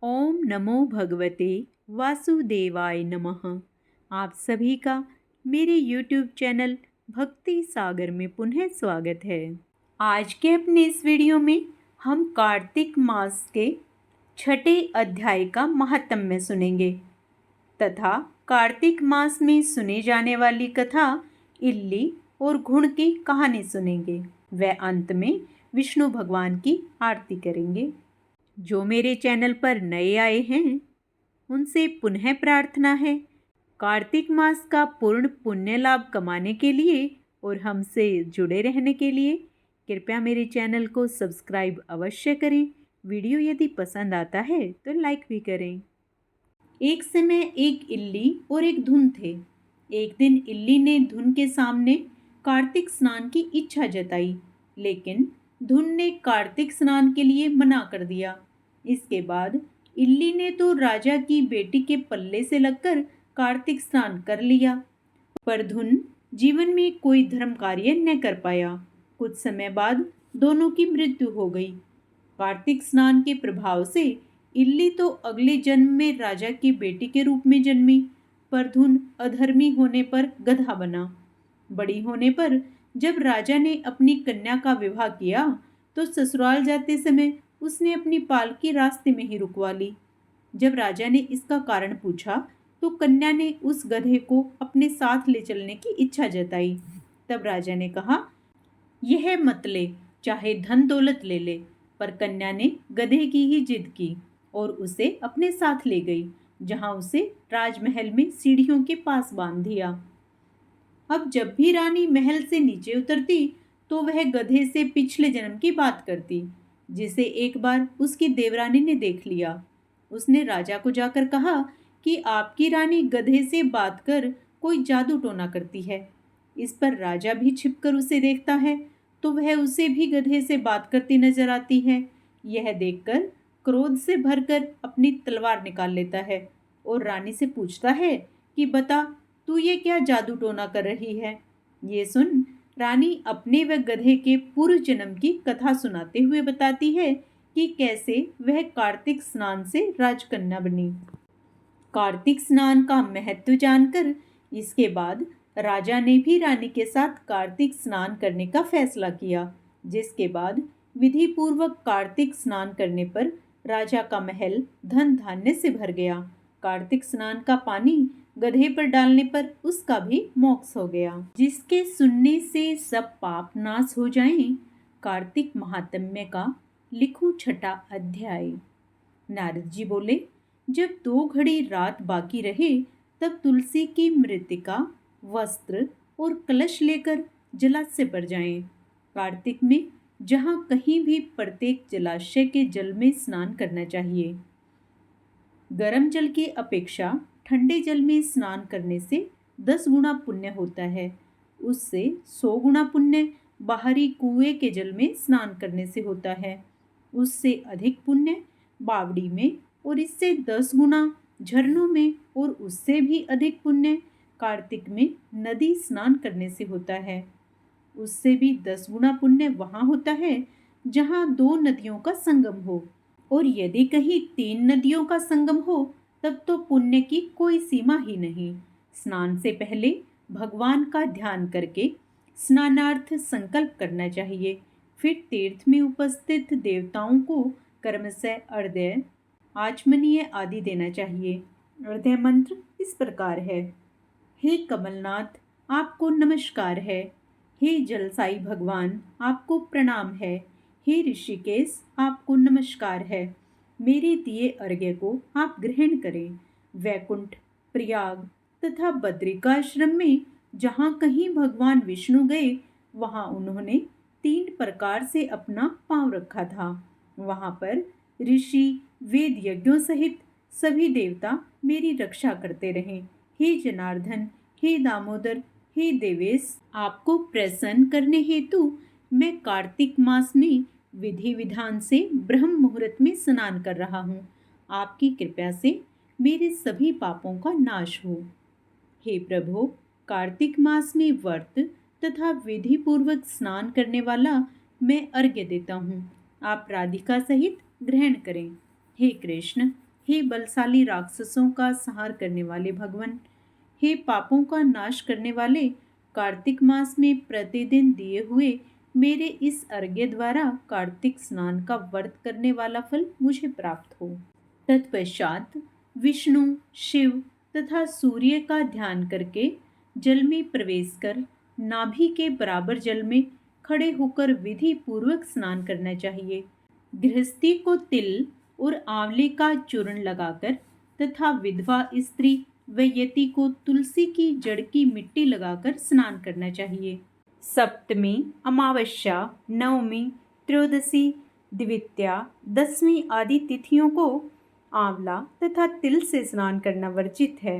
ओम नमो भगवते वासुदेवाय नमः। आप सभी का मेरे YouTube चैनल भक्ति सागर में पुनः स्वागत है। आज के अपने इस वीडियो में हम कार्तिक मास के छठे अध्याय का महात्म्य सुनेंगे तथा कार्तिक मास में सुने जाने वाली कथा इल्ली और घुड़ की कहानी सुनेंगे। व अंत में विष्णु भगवान की आरती करेंगे। जो मेरे चैनल पर नए आए हैं उनसे पुनः प्रार्थना है, कार्तिक मास का पूर्ण पुण्य लाभ कमाने के लिए और हमसे जुड़े रहने के लिए कृपया मेरे चैनल को सब्सक्राइब अवश्य करें। वीडियो यदि पसंद आता है तो लाइक भी करें। एक समय एक इल्ली और एक धुन थे। एक दिन इल्ली ने धुन के सामने कार्तिक स्नान की इच्छा जताई, लेकिन धुन ने कार्तिक स्नान के लिए मना कर दिया। इसके बाद इल्ली ने तो राजा की बेटी के पल्ले से लगकर कार्तिक स्नान कर लिया, पर धुन जीवन में कोई धर्म कार्य न कर पाया। कुछ समय बाद दोनों की मृत्यु हो गई। कार्तिक स्नान के प्रभाव से इल्ली तो अगले जन्म में राजा की बेटी के रूप में जन्मी, पर धुन अधर्मी होने पर गधा बना। बड़ी होने पर जब राजा ने अपनी कन्या का विवाह किया तो ससुराल जाते समय उसने अपनी पालकी रास्ते में ही रुकवा ली। जब राजा ने इसका कारण पूछा तो कन्या ने उस गधे को अपने साथ ले चलने की इच्छा जताई। तब राजा ने कहा, यह मत ले, चाहे धन दौलत ले ले। पर कन्या ने गधे की ही जिद की और उसे अपने साथ ले गई, जहां उसे राजमहल में सीढ़ियों के पास बांध दिया। अब जब भी रानी महल से नीचे उतरती तो वह गधे से पिछले जन्म की बात करती, जिसे एक बार उसकी देवरानी ने देख लिया। उसने राजा को जाकर कहा कि आपकी रानी गधे से बात कर कोई जादू टोना करती है। इस पर राजा भी छिपकर उसे देखता है तो वह उसे भी गधे से बात करती नजर आती है। यह देखकर क्रोध से भरकर अपनी तलवार निकाल लेता है और रानी से पूछता है कि बता, तू ये क्या जादू टोना कर रही है। ये सुन रानी अपने व गधे के पूर्व जन्म की कथा सुनाते हुए बताती है कि कैसे वह कार्तिक स्नान से राजकन्या बनी। कार्तिक स्नान का महत्व जानकर इसके बाद राजा ने भी रानी के साथ कार्तिक स्नान करने का फैसला किया, जिसके बाद विधि पूर्वक कार्तिक स्नान करने पर राजा का महल धन धान्य से भर गया। कार्तिक स्नान का पानी गधे पर डालने पर उसका भी मोक्ष हो गया, जिसके सुनने से सब पाप नाश हो जाएं। कार्तिक महात्म्य का लिखूं छठा अध्याय। नारद जी बोले, जब 2 घड़ी रात बाकी रहे तब तुलसी की मृतिका, वस्त्र और कलश लेकर जलाशय पर जाएं। कार्तिक में जहां कहीं भी प्रत्येक जलाशय के जल में स्नान करना चाहिए। गर्म जल की अपेक्षा ठंडे जल में स्नान करने से 10 गुना पुण्य होता है। उससे 100 गुना पुण्य बाहरी कुएं के जल में स्नान करने से होता है। उससे अधिक पुण्य बावड़ी में और इससे 10 गुना झरनों में और उससे भी अधिक पुण्य कार्तिक में नदी स्नान करने से होता है। उससे भी 10 गुना पुण्य वहां होता है जहां 2 नदियों का संगम हो, और यदि कहीं 3 नदियों का संगम हो तब तो पुण्य की कोई सीमा ही नहीं। स्नान से पहले भगवान का ध्यान करके स्नानार्थ संकल्प करना चाहिए। फिर तीर्थ में उपस्थित देवताओं को कर्मशः अर्घ्य, आचमनीय आदि देना चाहिए। अर्घ्य मंत्र इस प्रकार है। हे कमलनाथ, आपको नमस्कार है। हे जलसाई भगवान, आपको प्रणाम है। हे ऋषिकेश, आपको नमस्कार है। मेरे दिए अर्घ्य को आप ग्रहण करें। वैकुंठ, प्रयाग तथा बद्रिकाश्रम में जहाँ कहीं भगवान विष्णु गए वहाँ उन्होंने 3 प्रकार से अपना पांव रखा था। वहाँ पर ऋषि वेद यज्ञों सहित सभी देवता मेरी रक्षा करते रहे। हे जनार्दन, हे दामोदर, हे देवेश, आपको प्रसन्न करने हेतु मैं कार्तिक मास में विधि विधान से ब्रह्म मुहूर्त में स्नान कर रहा हूँ। आपकी कृपा से मेरे सभी पापों का नाश हो। हे प्रभु, कार्तिक मास में व्रत तथा विधि पूर्वक स्नान करने वाला मैं अर्घ्य देता हूँ। आप राधिका सहित ग्रहण करें। हे कृष्ण, हे बलशाली राक्षसों का संहार करने वाले भगवान, हे पापों का नाश करने वाले, कार्तिक मास में प्रतिदिन दिए हुए मेरे इस अर्घ्य द्वारा कार्तिक स्नान का व्रत करने वाला फल मुझे प्राप्त हो। तत्पश्चात विष्णु, शिव तथा सूर्य का ध्यान करके जल में प्रवेश कर नाभि के बराबर जल में खड़े होकर विधि पूर्वक स्नान करना चाहिए। गृहस्थी को तिल और आंवले का चूर्ण लगाकर तथा विधवा स्त्री व यति को तुलसी की जड़ की मिट्टी लगाकर स्नान करना चाहिए। सप्तमी, अमावस्या, नवमी, त्रयोदशी, द्वितीया, दसवीं आदि तिथियों को आंवला तथा तिल से स्नान करना वर्जित है।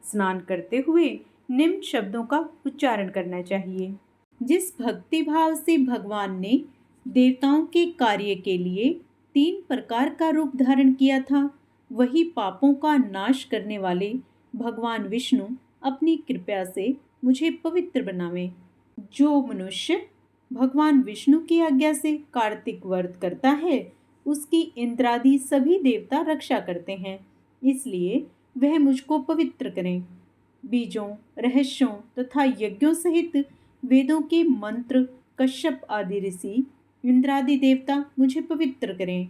स्नान करते हुए निम्न शब्दों का उच्चारण करना चाहिए। जिस भक्ति भाव से भगवान ने देवताओं के कार्य के लिए 3 प्रकार का रूप धारण किया था, वही पापों का नाश करने वाले भगवान विष्णु अपनी कृपा से मुझे पवित्र बनावे। जो मनुष्य भगवान विष्णु की आज्ञा से कार्तिक व्रत करता है, उसकी इंद्रादि सभी देवता रक्षा करते हैं, इसलिए वह मुझको पवित्र करें। बीजों, रहस्यों तथा यज्ञों सहित वेदों के मंत्र, कश्यप आदि ऋषि, इंद्रादि देवता मुझे पवित्र करें।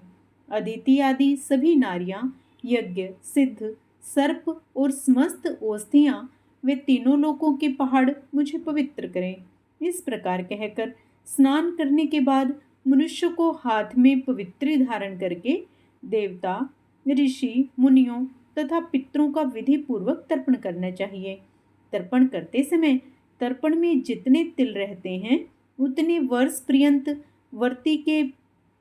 अदिति आदि सभी नारियां, यज्ञ, सिद्ध, सर्प और समस्त औषधियां वे तीनों लोकों के पहाड़ मुझे पवित्र करें। इस प्रकार कहकर स्नान करने के बाद मनुष्य को हाथ में पवित्री धारण करके देवता, ऋषि, मुनियों तथा पितरों का विधि पूर्वक तर्पण करना चाहिए। तर्पण करते समय तर्पण में जितने तिल रहते हैं, उतने वर्ष पर्यंत वर्ती के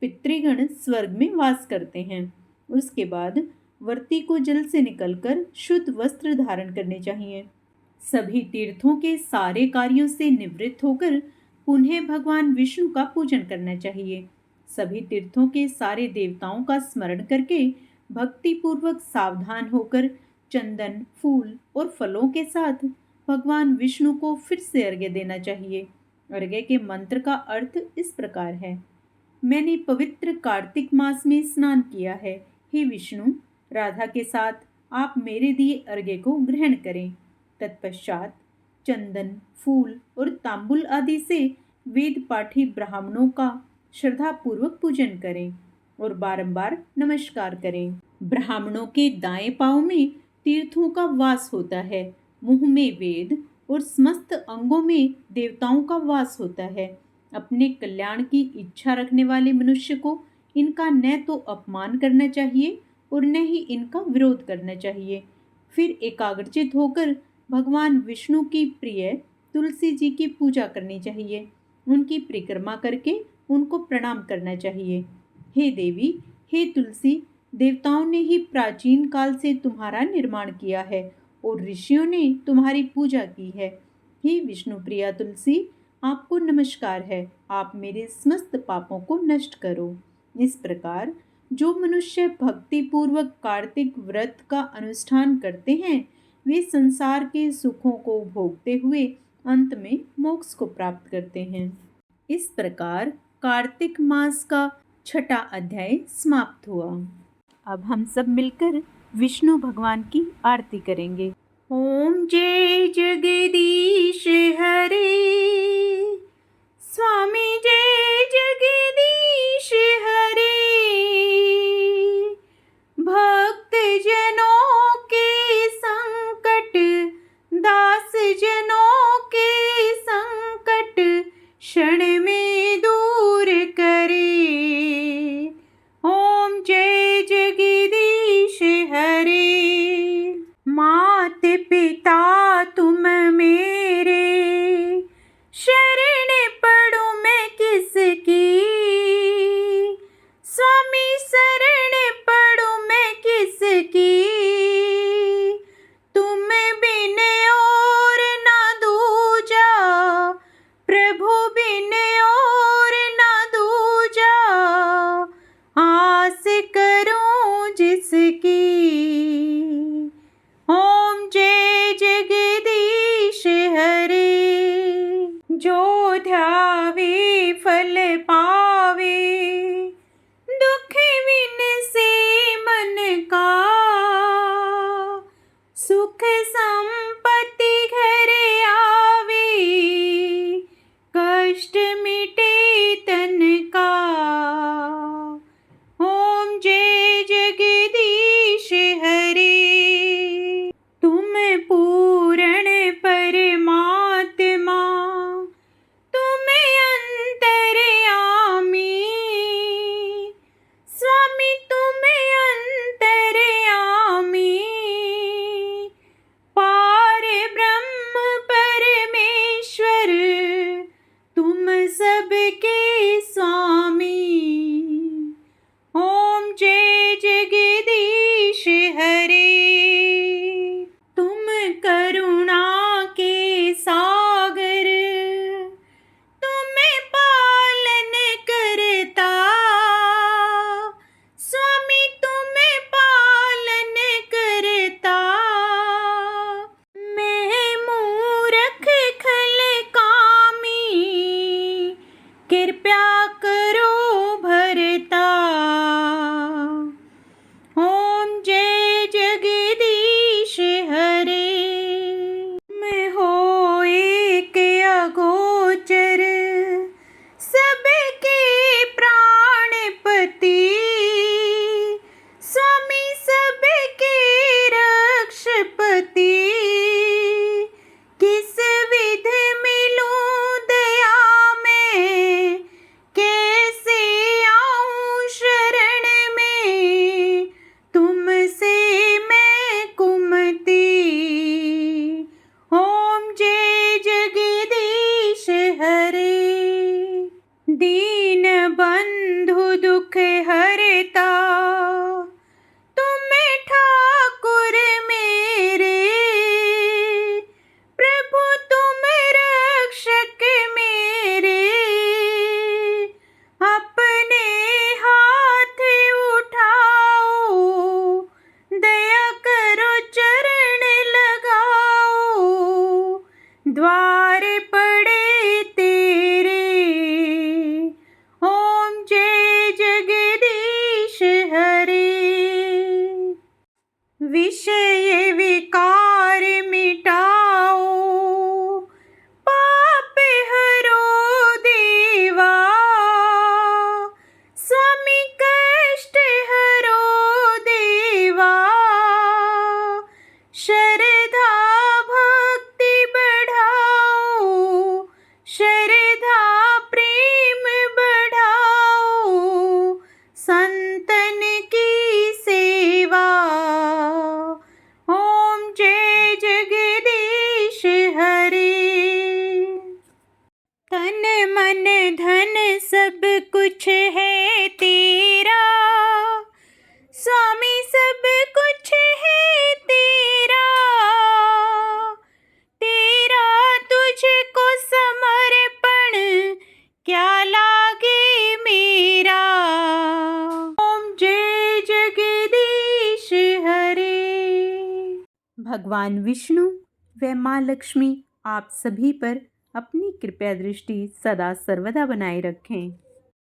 पितृगण स्वर्ग में वास करते हैं। उसके बाद वर्ती को जल से निकलकर शुद्ध वस्त्र धारण करने चाहिए। सभी तीर्थों के सारे कार्यों से निवृत्त होकर पुनः भगवान विष्णु का पूजन करना चाहिए। सभी तीर्थों के सारे देवताओं का स्मरण करके भक्ति पूर्वक सावधान होकर चंदन, फूल और फलों के साथ भगवान विष्णु को फिर से अर्घ्य देना चाहिए। अर्घ्य के मंत्र का अर्थ इस प्रकार है। मैंने पवित्र कार्तिक मास में स्नान किया है। हे विष्णु, राधा के साथ आप मेरे दिए अर्घ्य को ग्रहण करें। तत्पश्चात चंदन, फूल और तांबुल आदि से वेद पाठी ब्राह्मणों का श्रद्धापूर्वक पूजन करें और बारंबार नमस्कार करें। ब्राह्मणों के दाएं पांव में तीर्थों का वास होता है, मुंह में वेद और समस्त अंगों में देवताओं का वास होता है। अपने कल्याण की इच्छा रखने वाले मनुष्य को इनका न तो अपमान करना चाहिए और न ही इनका विरोध करना चाहिए। फिर एकाग्रचित होकर भगवान विष्णु की प्रिय तुलसी जी की पूजा करनी चाहिए। उनकी परिक्रमा करके उनको प्रणाम करना चाहिए। हे देवी, हे तुलसी, देवताओं ने ही प्राचीन काल से तुम्हारा निर्माण किया है और ऋषियों ने तुम्हारी पूजा की है। हे विष्णु प्रिया तुलसी, आपको नमस्कार है। आप मेरे समस्त पापों को नष्ट करो। इस प्रकार जो मनुष्य भक्ति पूर्वक कार्तिक व्रत का अनुष्ठान करते हैं, वे संसार के सुखों को भोगते हुए अंत में मोक्ष को प्राप्त करते हैं। इस प्रकार कार्तिक मास का 6ठा अध्याय समाप्त हुआ। अब हम सब मिलकर विष्णु भगवान की आरती करेंगे। ओम जय जगदीश हरे, स्वामी जय जगदीश हरे। भक्त जनों के संकट, दास जनों के संकट क्षण में दूर करे। ओम जय जगदीश हरे। मात पिता तुम मेरे, शरण पड़ूं मैं किसकी। स्वामी शरण पड़ूं मैं किसकी। तुम बिन और ना दूजा, प्रभु बिन और ना दूजा। आस करूं जिसकी। ओम जय जगदीश हरे। जो ध्यावे फल पावे, दुख विन से मन का विषय विकार मिटाओ, पाप हरो देवा, स्वामी कष्ट हरो देवा, श्रद्धा भक्ति बढ़ाओ, श्रद्धा प्रेम बढ़ाओ, संतन की सेवा। ओम जय जगदीश हरे। तन मन धन सब कुछ है तेरा, स्वामी सब कुछ है तेरा, तेरा तुझको समर्पण क्या लागे मेरा। ओम जय जगदीश हरे। भगवान विष्णु व माँ लक्ष्मी आप सभी पर अपनी कृपया दृष्टि सदा सर्वदा बनाए रखें।